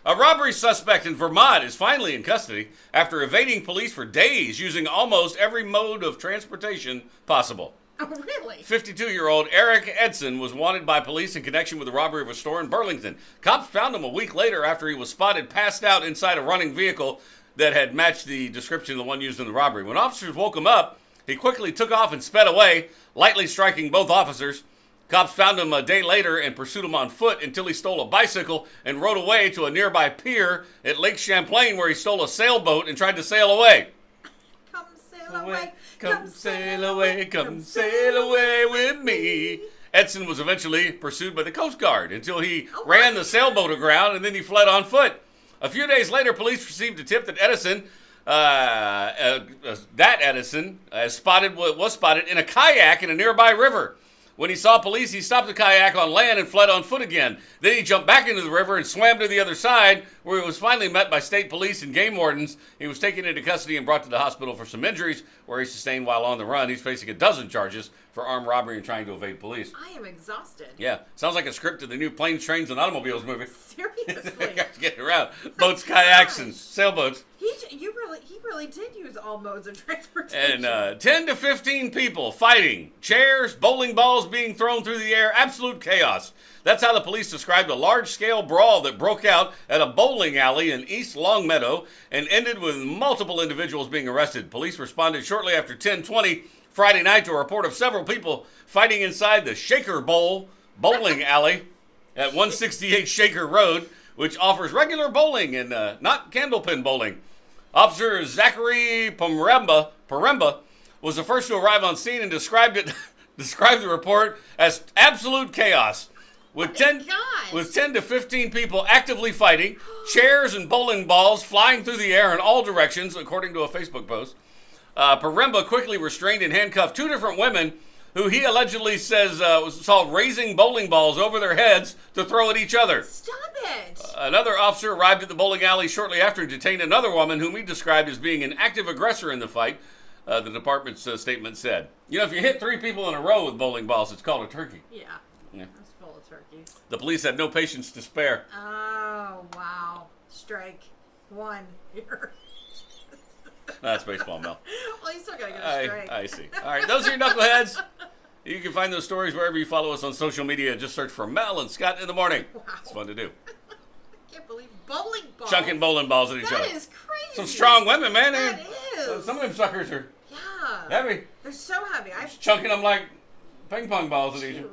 A robbery suspect in Vermont is finally in custody after evading police for days using almost every mode of transportation possible. Oh, really? 52-year-old Eric Edson was wanted by police in connection with the robbery of a store in Burlington. Cops found him a week later after he was spotted passed out inside a running vehicle that had matched the description of the one used in the robbery. When officers woke him up, he quickly took off and sped away, lightly striking both officers. Cops found him a day later and pursued him on foot until he stole a bicycle and rode away to a nearby pier at Lake Champlain, where he stole a sailboat and tried to sail away. Come sail away. Come sail away, come sail away with me. Edson was eventually pursued by the Coast Guard until he ran the sailboat aground, and then he fled on foot. A few days later, police received a tip that Edison was spotted in a kayak in a nearby river. When he saw police, he stopped the kayak on land and fled on foot again. Then he jumped back into the river and swam to the other side, where he was finally met by state police and game wardens. He was taken into custody and brought to the hospital for some injuries, where he sustained while on the run. He's facing a dozen charges for armed robbery and trying to evade police. I am exhausted. Yeah, sounds like a script of the new Planes, Trains, and Automobiles movie. Seriously. Guys getting around. Boats, kayaks, and sailboats. He really did use all modes of transportation. And 10 to 15 people fighting, chairs, bowling balls being thrown through the air, absolute chaos. That's how the police described a large-scale brawl that broke out at a bowling alley in East Longmeadow and ended with multiple individuals being arrested. Police responded shortly after 10:20 Friday night to a report of several people fighting inside the Shaker Bowl bowling alley at 168 Shaker Road, which offers regular bowling and not candlepin bowling. Officer Zachary Paremba was the first to arrive on scene and described the report as absolute chaos. With 10 to 15 people actively fighting, chairs and bowling balls flying through the air in all directions, according to a Facebook post. Paremba quickly restrained and handcuffed two different women who he allegedly says saw raising bowling balls over their heads to throw at each other. Stop it! Another officer arrived at the bowling alley shortly after and detained another woman whom he described as being an active aggressor in the fight, the department's statement said. You know, if you hit three people in a row with bowling balls, it's called a turkey. Yeah. Yeah. It's full of turkeys. The police had no patience to spare. Oh, wow. Strike one here. That's baseball, Mel. Well, you still gotta get a strike. I see. All right, those are your knuckleheads. You can find those stories wherever you follow us on social media. Just search for Mel and Scott in the morning. Wow. It's fun to do. I can't believe bowling balls. Chunking bowling balls at each other. That is crazy. Some strong women, man. That is. Some of them suckers are Yeah. heavy. They're so heavy. Chunking them like ping pong balls at each other.